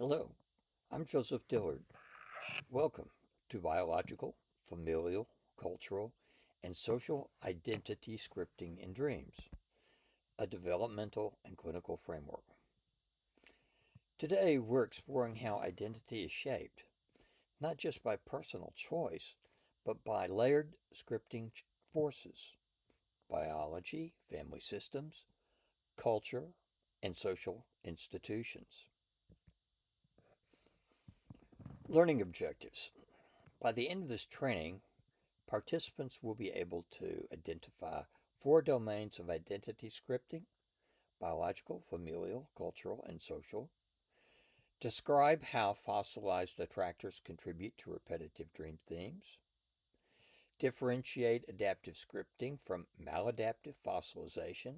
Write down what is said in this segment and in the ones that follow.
Hello, I'm Joseph Dillard. Welcome to Biological, Familial, Cultural, and Social Identity Scripting in Dreams, a developmental and clinical framework. Today, we're exploring how identity is shaped, not just by personal choice, but by layered scripting forces: biology, family systems, culture, and social institutions. Learning objectives. By the end of this training, participants will be able to identify 4 domains of identity scripting: biological, familial, cultural, and social. Describe how fossilized attractors contribute to repetitive dream themes. Differentiate adaptive scripting from maladaptive fossilization.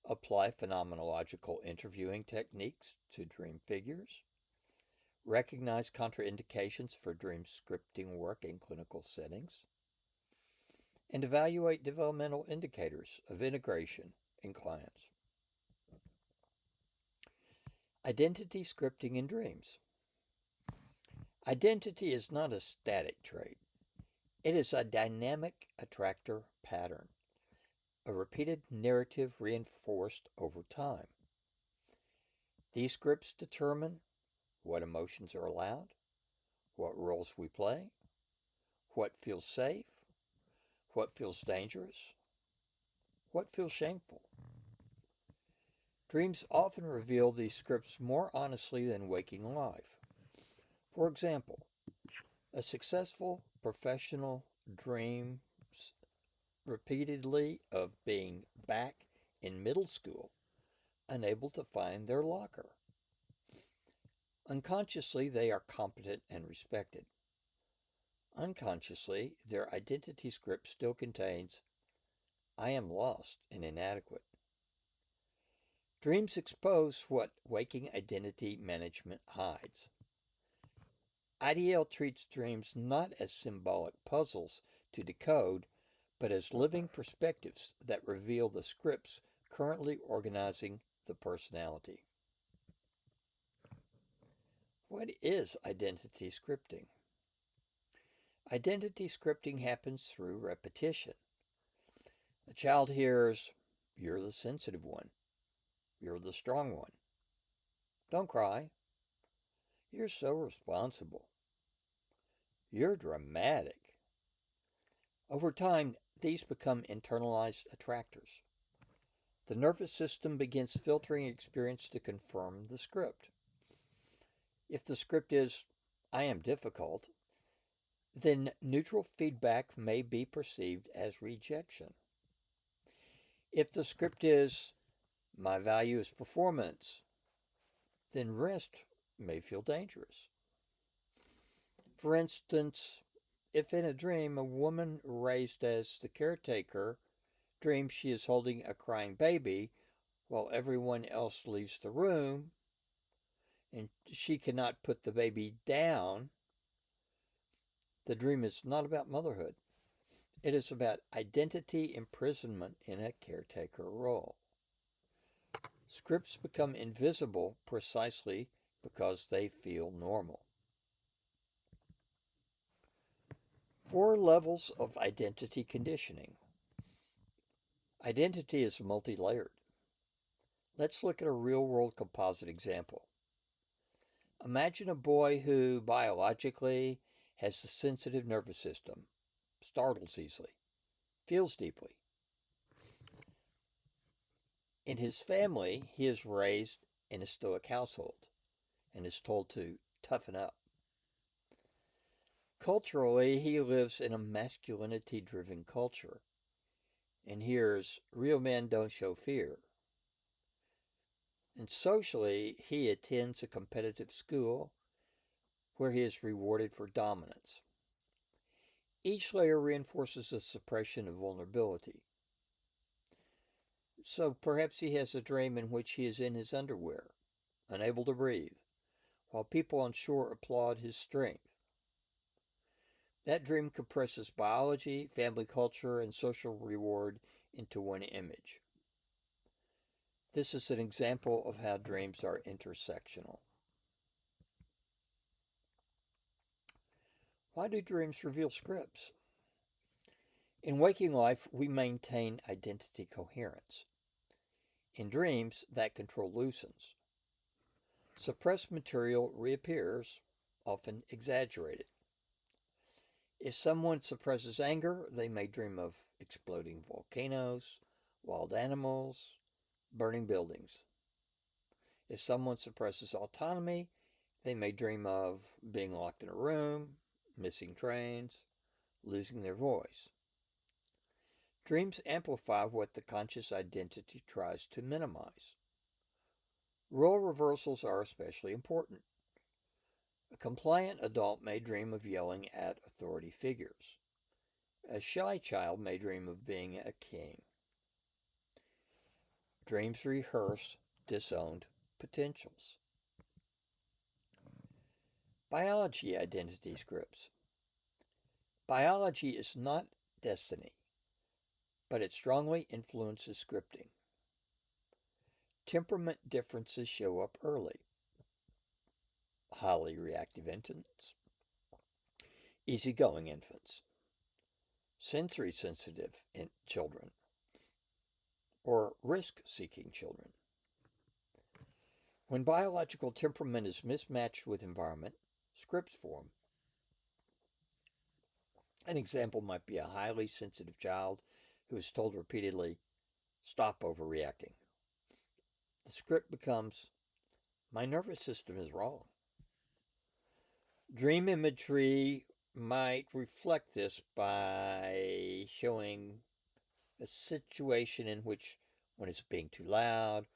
Apply phenomenological interviewing techniques to dream figures. Recognize contraindications for dream scripting work in clinical settings. And evaluate developmental indicators of integration in clients. Identity scripting in dreams. Identity is not a static trait. It is a dynamic attractor pattern, a repeated narrative reinforced over time. These scripts determine what emotions are allowed, what roles we play, what feels safe, what feels dangerous, what feels shameful. Dreams often reveal these scripts more honestly than waking life. For example, a successful professional dreams repeatedly of being back in middle school, unable to find their locker. Unconsciously, they are competent and respected. Unconsciously, their identity script still contains, "I am lost and inadequate." Dreams expose what waking identity management hides. IDL treats dreams not as symbolic puzzles to decode, but as living perspectives that reveal the scripts currently organizing the personality. What is identity scripting? Identity scripting happens through repetition. A child hears, "You're the sensitive one. You're the strong one. Don't cry. You're so responsible. You're dramatic." Over time, these become internalized attractors. The nervous system begins filtering experience to confirm the script. If the script is, "I am difficult," then neutral feedback may be perceived as rejection. If the script is, "My value is performance," then rest may feel dangerous. For instance, if in a dream a woman raised as the caretaker dreams she is holding a crying baby while everyone else leaves the room and she cannot put the baby down, the dream is not about motherhood. It is about identity imprisonment in a caretaker role. Scripts become invisible precisely because they feel normal. 4 levels of identity conditioning. Identity is multi-layered. Let's look at a real-world composite example. Imagine a boy who biologically has a sensitive nervous system, startles easily, feels deeply. In his family, he is raised in a stoic household and is told to toughen up. Culturally, he lives in a masculinity-driven culture and hears, "Real men don't show fear." And socially, he attends a competitive school where he is rewarded for dominance. Each layer reinforces a suppression of vulnerability. So perhaps he has a dream in which he is in his underwear, unable to breathe, while people on shore applaud his strength. That dream compresses biology, family culture, and social reward into one image. This is an example of how dreams are intersectional. Why do dreams reveal scripts? In waking life, we maintain identity coherence. In dreams, that control loosens. Suppressed material reappears, often exaggerated. If someone suppresses anger, they may dream of exploding volcanoes, wild animals, burning buildings. If someone suppresses autonomy, they may dream of being locked in a room, missing trains, losing their voice. Dreams amplify what the conscious identity tries to minimize. Role reversals are especially important. A compliant adult may dream of yelling at authority figures. A shy child may dream of being a king. Dreams rehearse disowned potentials. Biology identity scripts. Biology is not destiny, but it strongly influences scripting. Temperament differences show up early. Highly reactive infants, easygoing infants, sensory sensitive children, or risk-seeking children. When biological temperament is mismatched with environment, scripts form. An example might be a highly sensitive child who is told repeatedly, "Stop overreacting." The script becomes, "My nervous system is wrong." Dream imagery might reflect this by showing a situation in which one is being too loud,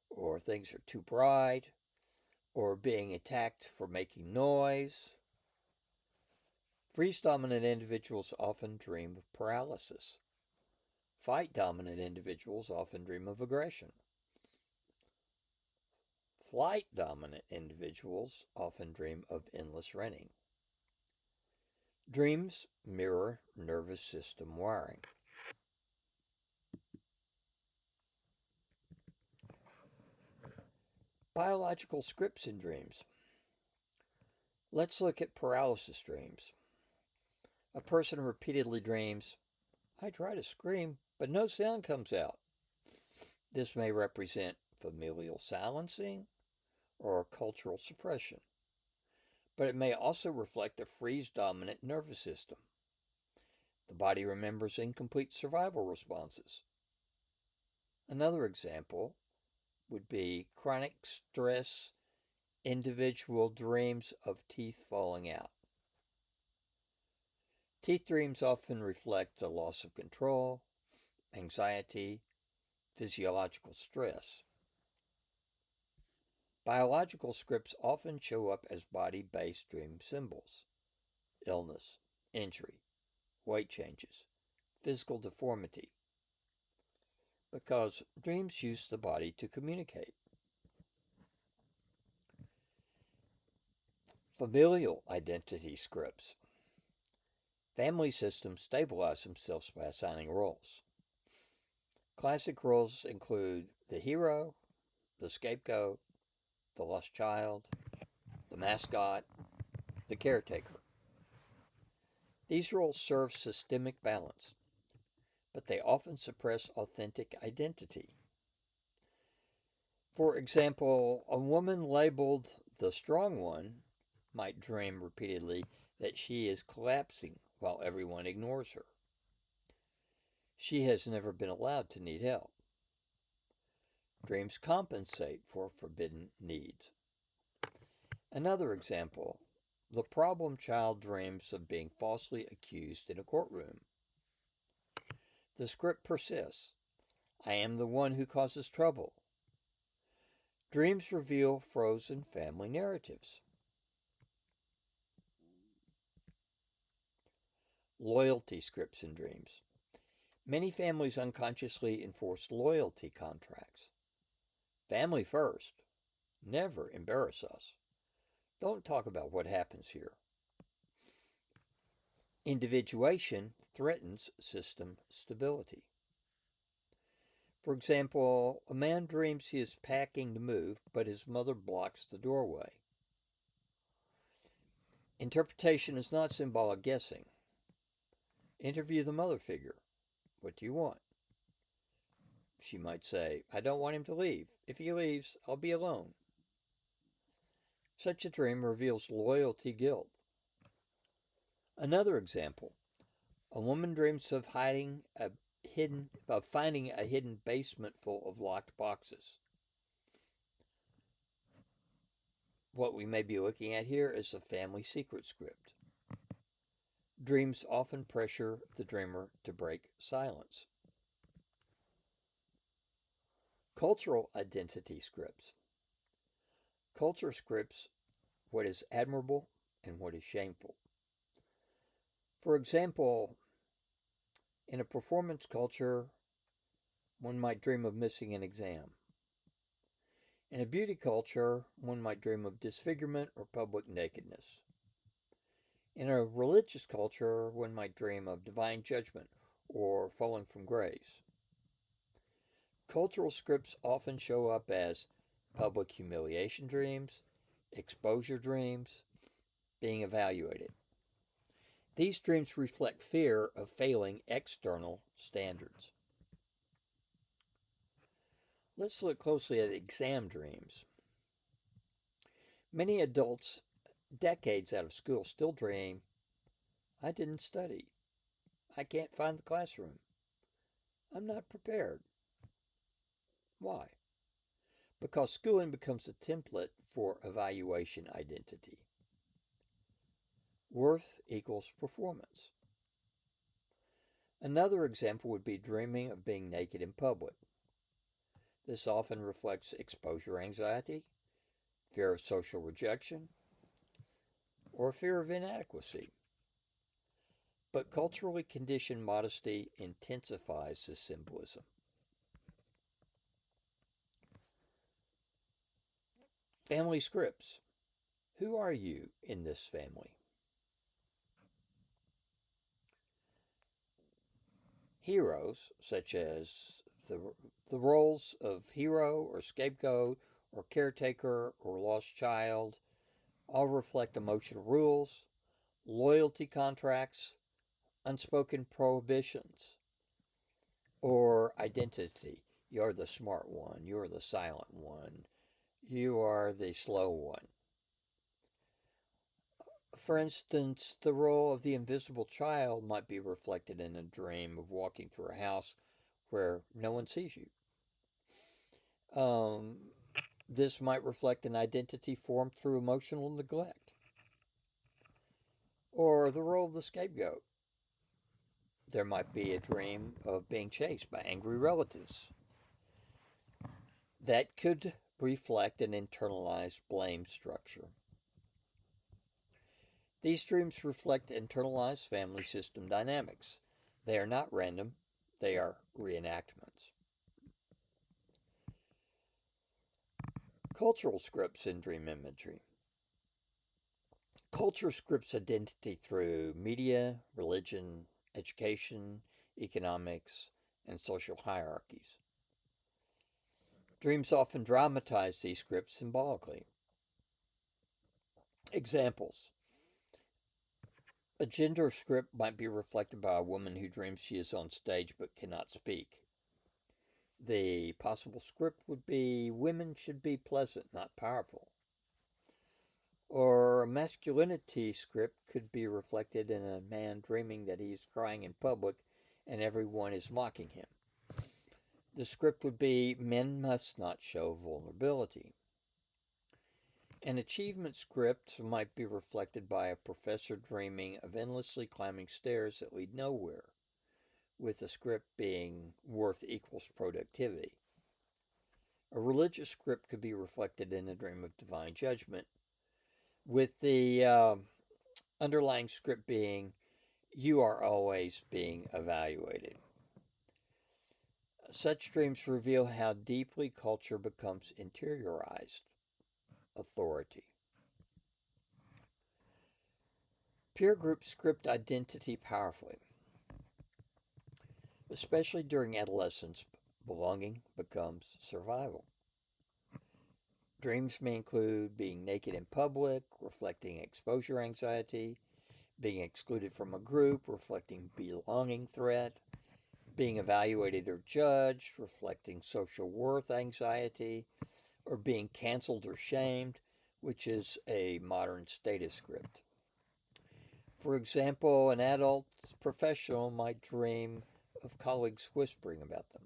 or things are too bright, or being attacked for making noise. Freeze-dominant individuals often dream of paralysis. Fight-dominant individuals often dream of aggression. Flight-dominant individuals often dream of endless running. Dreams mirror nervous system wiring. Biological scripts in dreams. Let's look at paralysis dreams. A person repeatedly dreams, "I try to scream, but no sound comes out." This may represent familial silencing or cultural suppression, but it may also reflect a freeze-dominant nervous system. The body remembers incomplete survival responses. Another example would be chronic stress individual dreams of teeth falling out. Teeth dreams often reflect a loss of control, anxiety, physiological stress. Biological scripts often show up as body-based dream symbols: illness, injury, weight changes, physical deformity, because dreams use the body to communicate. Familial identity scripts. Family systems stabilize themselves by assigning roles. Classic roles include the hero, the scapegoat, the lost child, the mascot, the caretaker. These roles serve systemic balance, but they often suppress authentic identity. For example, a woman labeled the strong one might dream repeatedly that she is collapsing while everyone ignores her. She has never been allowed to need help. Dreams compensate for forbidden needs. Another example, the problem child dreams of being falsely accused in a courtroom. The script persists. "I am the one who causes trouble." Dreams reveal frozen family narratives. Loyalty scripts in dreams. Many families unconsciously enforce loyalty contracts. Family first. Never embarrass us. Don't talk about what happens here. Individuation threatens system stability. For example, a man dreams he is packing to move, but his mother blocks the doorway. Interpretation is not symbolic guessing. Interview the mother figure. What do you want? She might say, I don't want him to leave. If he leaves, I'll be alone. Such a dream reveals loyalty guilt. Another example, a woman dreams of finding a hidden basement full of locked boxes. What we may be looking at here is a family secret script. Dreams often pressure the dreamer to break silence. Cultural identity scripts. Culture scripts what is admirable and what is shameful. For example, in a performance culture, one might dream of missing an exam. In a beauty culture, one might dream of disfigurement or public nakedness. In a religious culture, one might dream of divine judgment or falling from grace. Cultural scripts often show up as public humiliation dreams, exposure dreams, being evaluated. These dreams reflect fear of failing external standards. Let's look closely at exam dreams. Many adults, decades out of school, still dream, I didn't study. I can't find the classroom. I'm not prepared. Why? Because schooling becomes a template for evaluation identity. Worth equals performance. Another example would be dreaming of being naked in public. This often reflects exposure anxiety, fear of social rejection, or fear of inadequacy. But culturally conditioned modesty intensifies this symbolism. Family scripts. Who are you in this family? Heroes, such as the roles of hero or scapegoat or caretaker or lost child, all reflect emotional rules, loyalty contracts, unspoken prohibitions, or identity. You're the smart one, you're the silent one, you are the slow one. For instance, the role of the invisible child might be reflected in a dream of walking through a house where no one sees you. This might reflect an identity formed through emotional neglect. Or the role of the scapegoat. There might be a dream of being chased by angry relatives. That could reflect an internalized blame structure. These dreams reflect internalized family system dynamics. They are not random, they are reenactments. Cultural scripts in dream imagery. Culture scripts identity through media, religion, education, economics, and social hierarchies. Dreams often dramatize these scripts symbolically. Examples. A gender script might be reflected by a woman who dreams she is on stage but cannot speak. The possible script would be women should be pleasant, not powerful. Or a masculinity script could be reflected in a man dreaming that he's crying in public and everyone is mocking him. The script would be men must not show vulnerability. An achievement script might be reflected by a professor dreaming of endlessly climbing stairs that lead nowhere, with the script being worth equals productivity. A religious script could be reflected in a dream of divine judgment, with the underlying script being you are always being evaluated. Such dreams reveal how deeply culture becomes interiorized authority. Peer groups script identity powerfully. Especially during adolescence, belonging becomes survival. Dreams may include being naked in public, reflecting exposure anxiety, being excluded from a group, reflecting belonging threat, being evaluated or judged, reflecting social worth anxiety, or being canceled or shamed, which is a modern status script. For example, an adult professional might dream of colleagues whispering about them.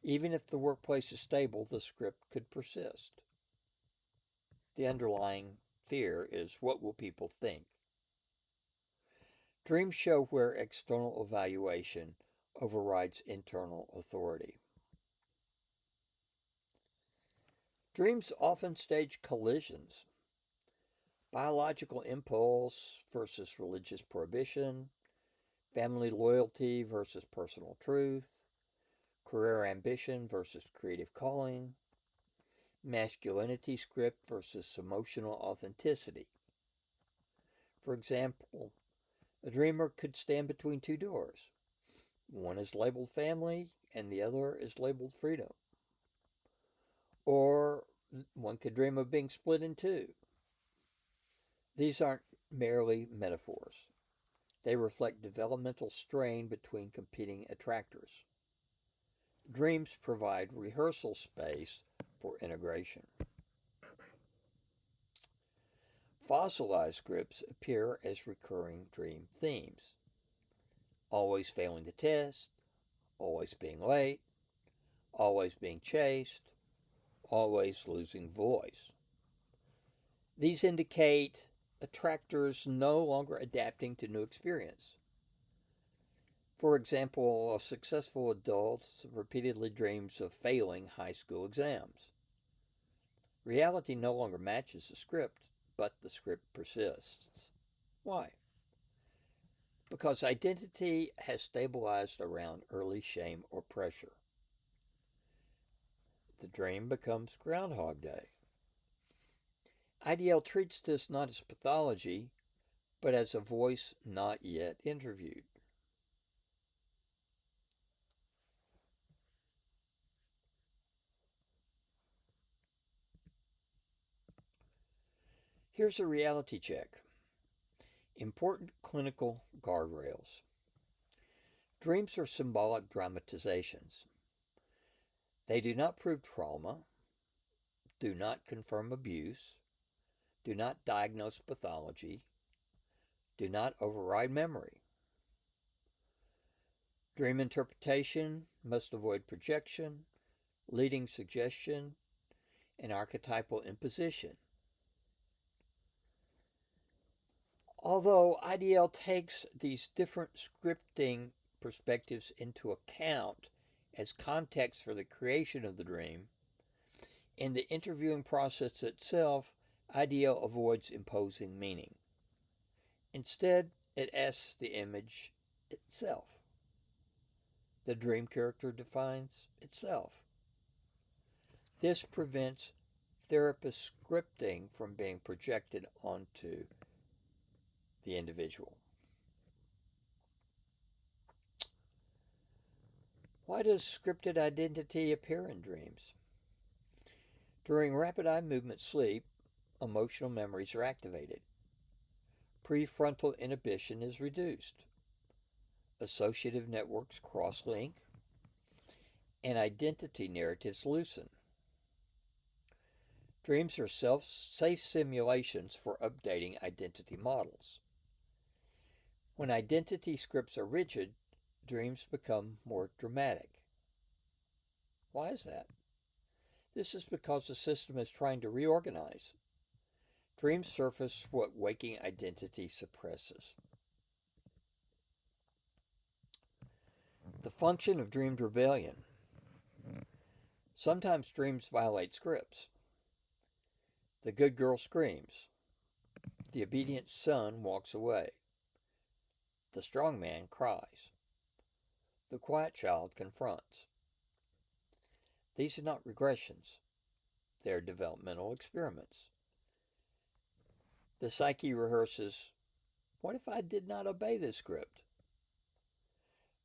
Even if the workplace is stable, the script could persist. The underlying fear is, what will people think? Dreams show where external evaluation overrides internal authority. Dreams often stage collisions. Biological impulse versus religious prohibition, family loyalty versus personal truth, career ambition versus creative calling, masculinity script versus emotional authenticity. For example, a dreamer could stand between two doors. One is labeled family and the other is labeled freedom. Or one could dream of being split in two. These aren't merely metaphors. They reflect developmental strain between competing attractors. Dreams provide rehearsal space for integration. Fossilized scripts appear as recurring dream themes. Always failing the test, always being late, always being chased, always losing voice. These indicate attractors no longer adapting to new experience. For example, a successful adult repeatedly dreams of failing high school exams. Reality no longer matches the script, but the script persists. Why? Because identity has stabilized around early shame or pressure. The dream becomes Groundhog Day. IDL treats this not as pathology, but as a voice not yet interviewed. Here's a reality check. Important clinical guardrails. Dreams are symbolic dramatizations. They do not prove trauma, do not confirm abuse, do not diagnose pathology, do not override memory. Dream interpretation must avoid projection, leading suggestion, and archetypal imposition. Although IDL takes these different scripting perspectives into account as context for the creation of the dream, in the interviewing process itself, IDL avoids imposing meaning. Instead, it asks the image itself. The dream character defines itself. This prevents therapist scripting from being projected onto the individual. Why does scripted identity appear in dreams? During rapid eye movement sleep, emotional memories are activated. Prefrontal inhibition is reduced. Associative networks cross-link, and identity narratives loosen. Dreams are safe simulations for updating identity models. When identity scripts are rigid, dreams become more dramatic. Why is that? This is because the system is trying to reorganize. Dreams surface what waking identity suppresses. The function of dreamed rebellion. Sometimes dreams violate scripts. The good girl screams. The obedient son walks away. The strong man cries. The quiet child confronts. These are not regressions. They are developmental experiments. The psyche rehearses, what if I did not obey this script?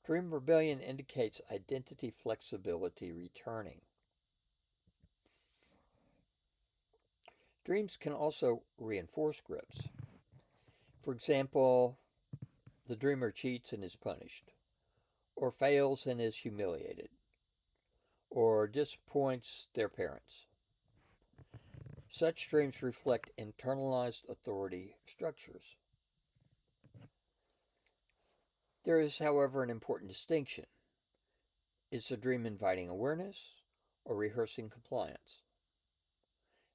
Dream rebellion indicates identity flexibility returning. Dreams can also reinforce scripts. For example, the dreamer cheats and is punished, or fails and is humiliated, or disappoints their parents. Such dreams reflect internalized authority structures. There is, however, an important distinction. Is the dream inviting awareness or rehearsing compliance?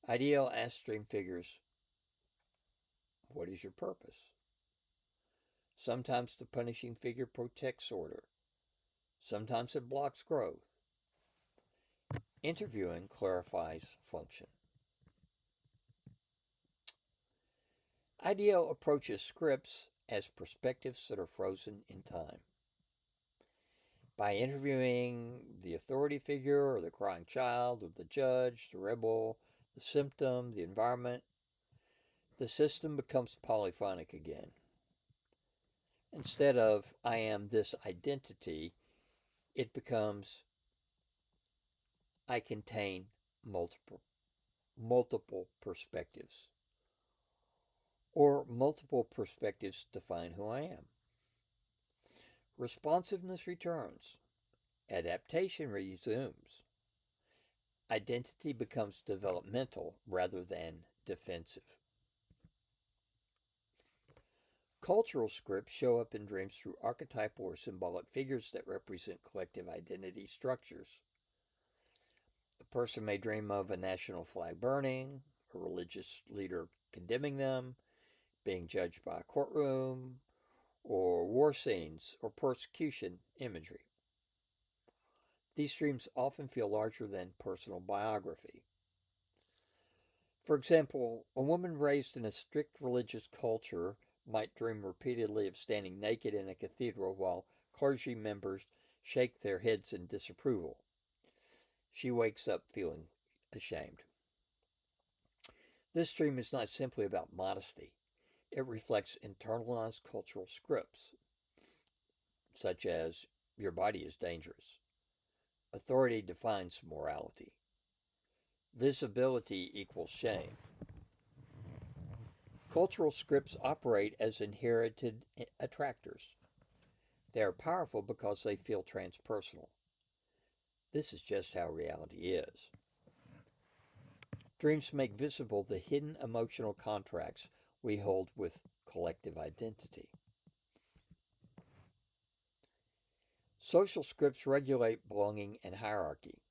IDL asks dream figures, what is your purpose? Sometimes the punishing figure protects order. Sometimes it blocks growth. Interviewing clarifies function. IDL approaches scripts as perspectives that are frozen in time. By interviewing the authority figure or the crying child or the judge, the rebel, the symptom, the environment, the system becomes polyphonic again. Instead of I am this identity, it becomes I contain multiple perspectives, or multiple perspectives define who I am. Responsiveness returns. Adaptation resumes. Identity becomes developmental rather than defensive. Cultural scripts show up in dreams through archetypal or symbolic figures that represent collective identity structures. A person may dream of a national flag burning, a religious leader condemning them, being judged by a courtroom, or war scenes or persecution imagery. These dreams often feel larger than personal biography. For example, a woman raised in a strict religious culture might dream repeatedly of standing naked in a cathedral while clergy members shake their heads in disapproval. She wakes up feeling ashamed. This dream is not simply about modesty. It reflects internalized cultural scripts, such as your body is dangerous. Authority defines morality. Visibility equals shame. Cultural scripts operate as inherited attractors. They are powerful because they feel transpersonal. This is just how reality is. Dreams make visible the hidden emotional contracts we hold with collective identity. Social scripts regulate belonging and hierarchy.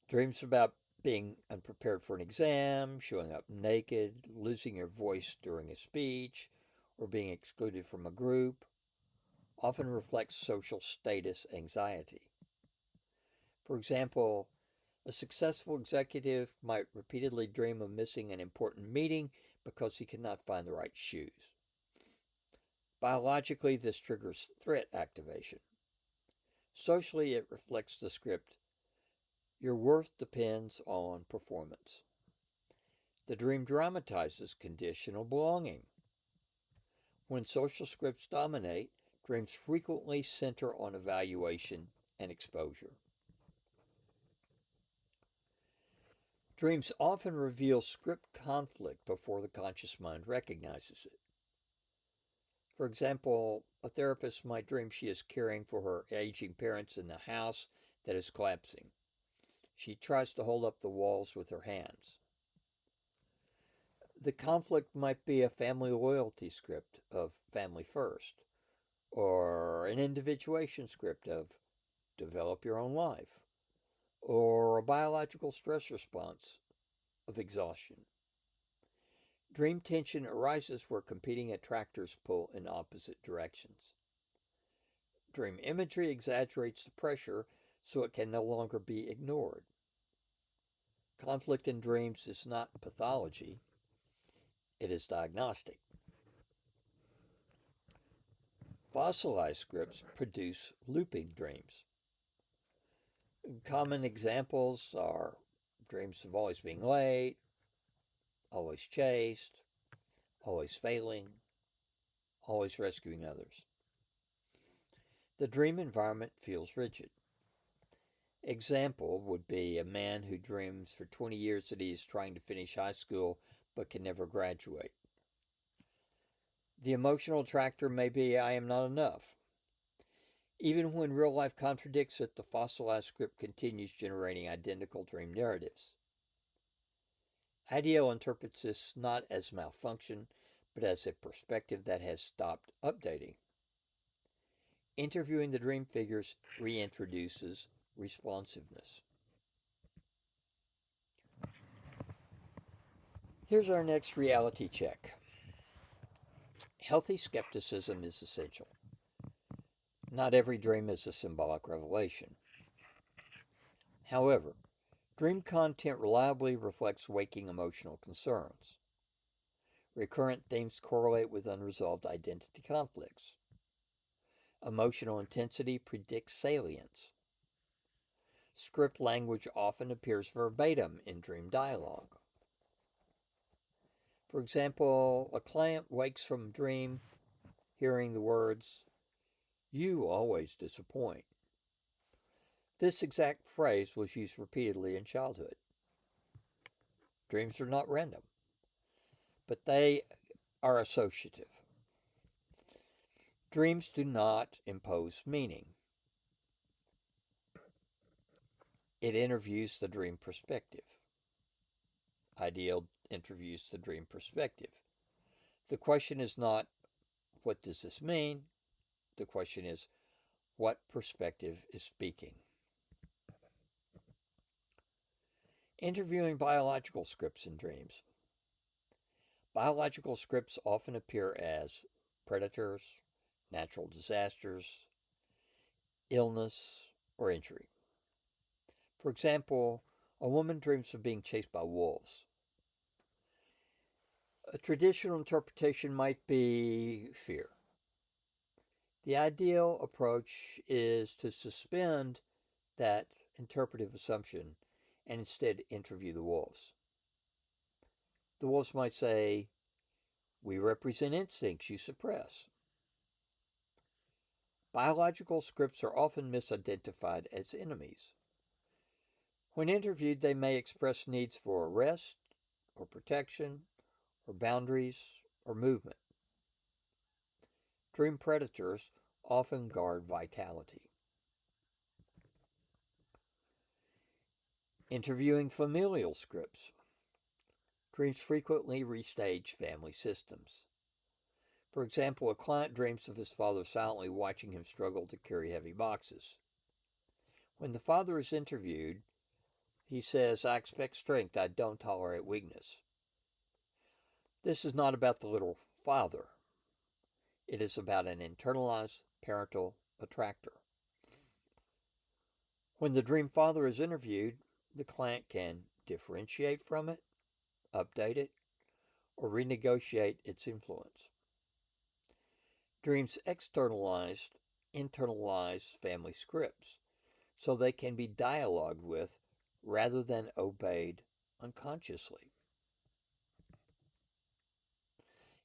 Dreams about being unprepared for an exam, showing up naked, losing your voice during a speech, or being excluded from a group often reflects social status anxiety. For example, a successful executive might repeatedly dream of missing an important meeting because he cannot find the right shoes. Biologically, this triggers threat activation. Socially, it reflects the script, your worth depends on performance. The dream dramatizes conditional belonging. When social scripts dominate, dreams frequently center on evaluation and exposure. Dreams often reveal script conflict before the conscious mind recognizes it. For example, a therapist might dream she is caring for her aging parents in the house that is collapsing. She tries to hold up the walls with her hands. The conflict might be a family loyalty script of family first, or an individuation script of develop your own life, or a biological stress response of exhaustion. Dream tension arises where competing attractors pull in opposite directions. Dream imagery exaggerates the pressure so it can no longer be ignored. Conflict in dreams is not pathology, it is diagnostic. Fossilized scripts produce looping dreams. Common examples are dreams of always being late, always chased, always failing, always rescuing others. The dream environment feels rigid. Example would be a man who dreams for 20 years that he is trying to finish high school but can never graduate. The emotional attractor may be I am not enough. Even when real life contradicts it, the fossilized script continues generating identical dream narratives. IDL interprets this not as malfunction, but as a perspective that has stopped updating. Interviewing the dream figures reintroduces responsiveness. Here's our next reality check. Healthy skepticism is essential. Not every dream is a symbolic revelation. However, dream content reliably reflects waking emotional concerns. Recurrent themes correlate with unresolved identity conflicts. Emotional intensity predicts salience. Script language often appears verbatim in dream dialogue. For example, a client wakes from a dream hearing the words, "You always disappoint." This exact phrase was used repeatedly in childhood. Dreams are not random, but they are associative. Dreams do not impose meaning. It interviews the dream perspective. IDL interviews the dream perspective. The question is not, what does this mean? The question is, what perspective is speaking? Interviewing biological scripts in dreams. Biological scripts often appear as predators, natural disasters, illness, or injury. For example, a woman dreams of being chased by wolves. A traditional interpretation might be fear. The ideal approach is to suspend that interpretive assumption and instead interview the wolves. The wolves might say, "We represent instincts you suppress." Biological scripts are often misidentified as enemies. When interviewed, they may express needs for rest or protection or boundaries or movement. Dream predators often guard vitality. Interviewing familial scripts. Dreams frequently restage family systems. For example, a client dreams of his father silently watching him struggle to carry heavy boxes. When the father is interviewed, he says, "I expect strength, I don't tolerate weakness." This is not about the literal father. It is about an internalized parental attractor. When the dream father is interviewed, the client can differentiate from it, update it, or renegotiate its influence. Dreams internalize family scripts so they can be dialogued with rather than obeyed unconsciously.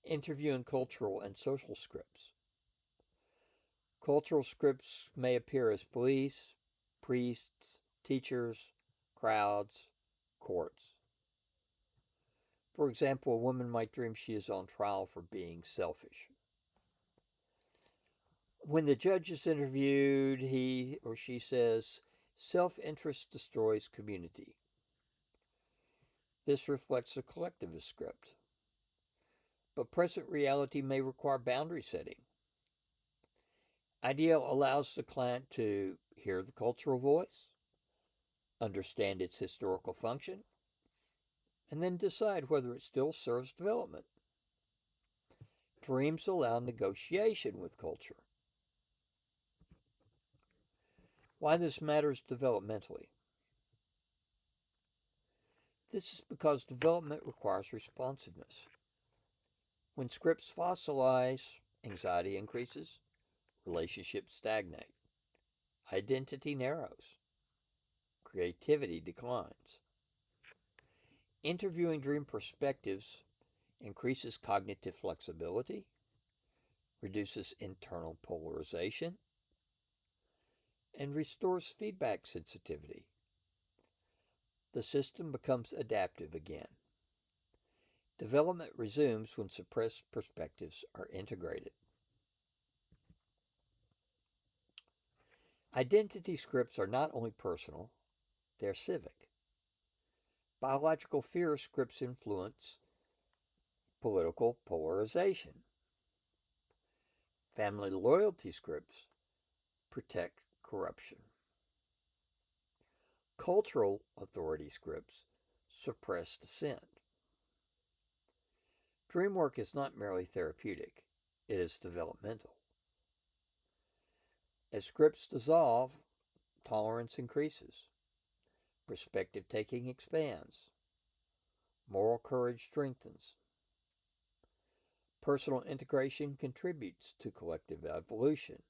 Interviewing cultural and social scripts. Cultural scripts may appear as police, priests, teachers, crowds, courts. For example, a woman might dream she is on trial for being selfish. When the judge is interviewed, he or she says, "Self-interest destroys community." This reflects a collectivist script. But present reality may require boundary setting. IDL allows the client to hear the cultural voice, understand its historical function, and then decide whether it still serves development. Dreams allow negotiation with culture. Why this matters developmentally. This is because development requires responsiveness. When scripts fossilize, anxiety increases, relationships stagnate, identity narrows, creativity declines. Interviewing dream perspectives increases cognitive flexibility, reduces internal polarization, and restores feedback sensitivity. The system becomes adaptive again. Development resumes when suppressed perspectives are integrated. Identity scripts are not only personal, they're civic. Biological fear scripts influence political polarization. Family loyalty scripts protect corruption. Cultural authority scripts suppress dissent. Dream work is not merely therapeutic, it is developmental. As scripts dissolve, tolerance increases. Perspective taking expands. Moral courage strengthens. Personal integration contributes to collective evolution.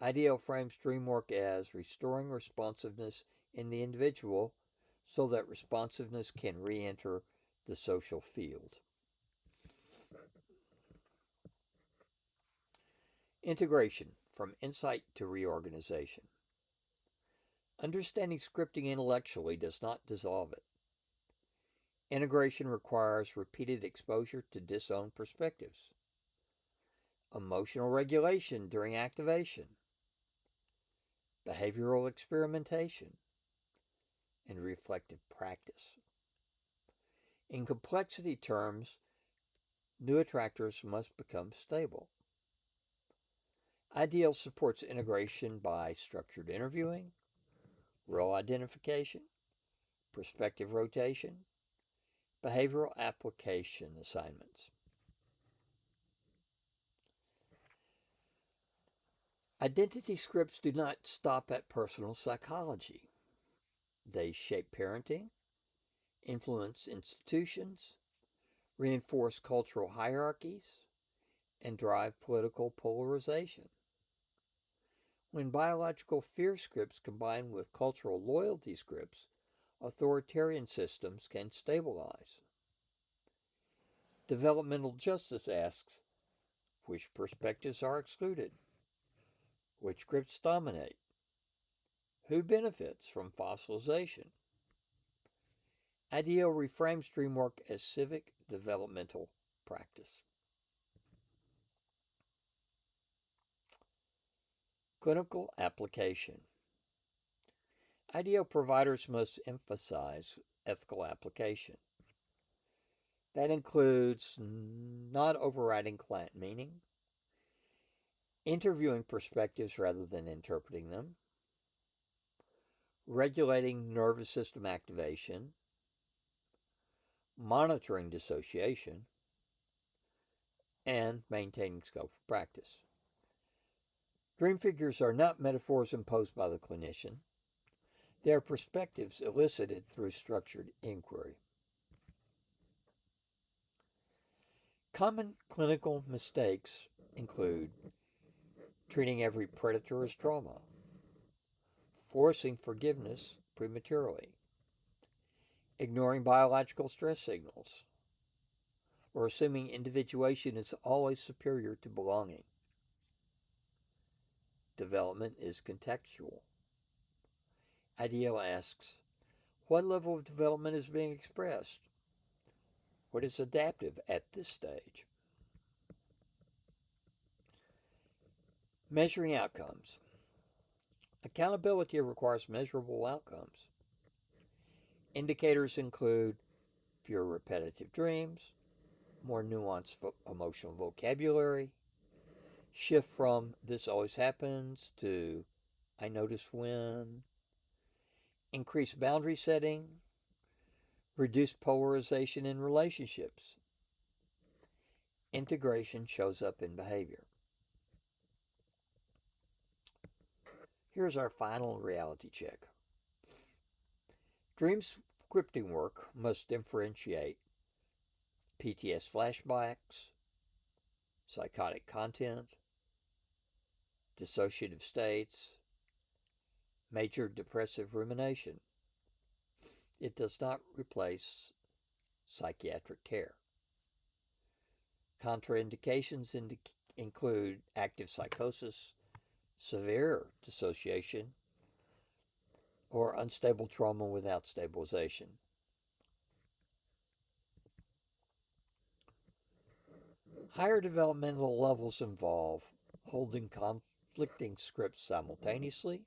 IDL frames dream work as restoring responsiveness in the individual so that responsiveness can re-enter the social field. Integration, from insight to reorganization. Understanding scripting intellectually does not dissolve it. Integration requires repeated exposure to disowned perspectives. Emotional regulation during activation. Behavioral experimentation. And reflective practice. In complexity terms, new attractors must become stable. IDL supports integration by structured interviewing, role identification, perspective rotation, behavioral application assignments. Identity scripts do not stop at personal psychology. They shape parenting, influence institutions, reinforce cultural hierarchies, and drive political polarization. When biological fear scripts combine with cultural loyalty scripts, authoritarian systems can stabilize. Developmental justice asks, which perspectives are excluded? Which scripts dominate? Who benefits from fossilization? IDL reframes dream work as civic developmental practice. Clinical application. IDL providers must emphasize ethical application. That includes not overriding client meaning, interviewing perspectives rather than interpreting them, regulating nervous system activation, monitoring dissociation, and maintaining scope for practice. Dream figures are not metaphors imposed by the clinician. They are perspectives elicited through structured inquiry. Common clinical mistakes include treating every predator as trauma, forcing forgiveness prematurely, ignoring biological stress signals, or assuming individuation is always superior to belonging. Development is contextual. IDL asks, what level of development is being expressed? What is adaptive at this stage? Measuring outcomes. Accountability requires measurable outcomes. Indicators include fewer repetitive dreams, more nuanced emotional vocabulary, shift from this always happens to I notice when, increased boundary setting, reduced polarization in relationships. Integration shows up in behavior. Here's our final reality check. Dream scripting work must differentiate PTS flashbacks, psychotic content, dissociative states, major depressive rumination. It does not replace psychiatric care. Contraindications include active psychosis, severe dissociation, or unstable trauma without stabilization. Higher developmental levels involve holding conflicting scripts simultaneously,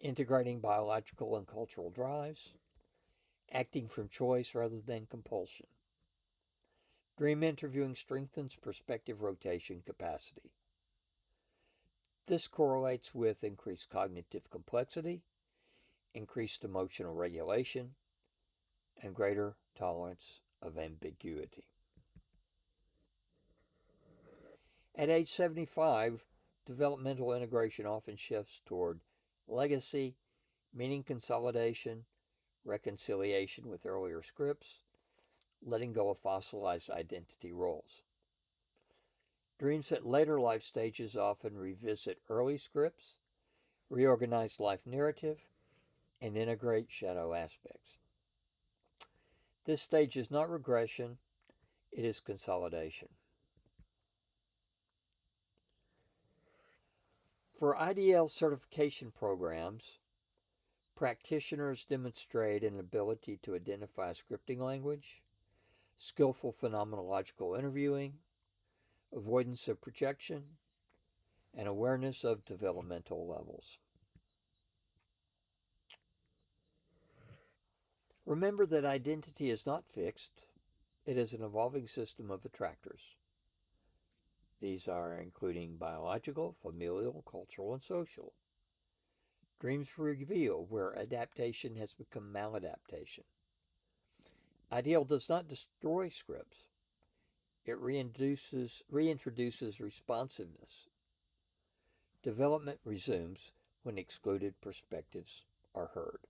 integrating biological and cultural drives, acting from choice rather than compulsion. Dream interviewing strengthens perspective rotation capacity. This correlates with increased cognitive complexity, increased emotional regulation, and greater tolerance of ambiguity. At age 75, developmental integration often shifts toward legacy, meaning consolidation, reconciliation with earlier scripts, letting go of fossilized identity roles. Dreams at later life stages often revisit early scripts, reorganize life narrative, and integrate shadow aspects. This stage is not regression, it is consolidation. For IDL certification programs, practitioners demonstrate an ability to identify scripting language, skillful phenomenological interviewing, avoidance of projection, and awareness of developmental levels. Remember that identity is not fixed, it is an evolving system of attractors. These are including biological, familial, cultural, and social. Dreams reveal where adaptation has become maladaptation. IDL does not destroy scripts. It reintroduces responsiveness. Development resumes when excluded perspectives are heard.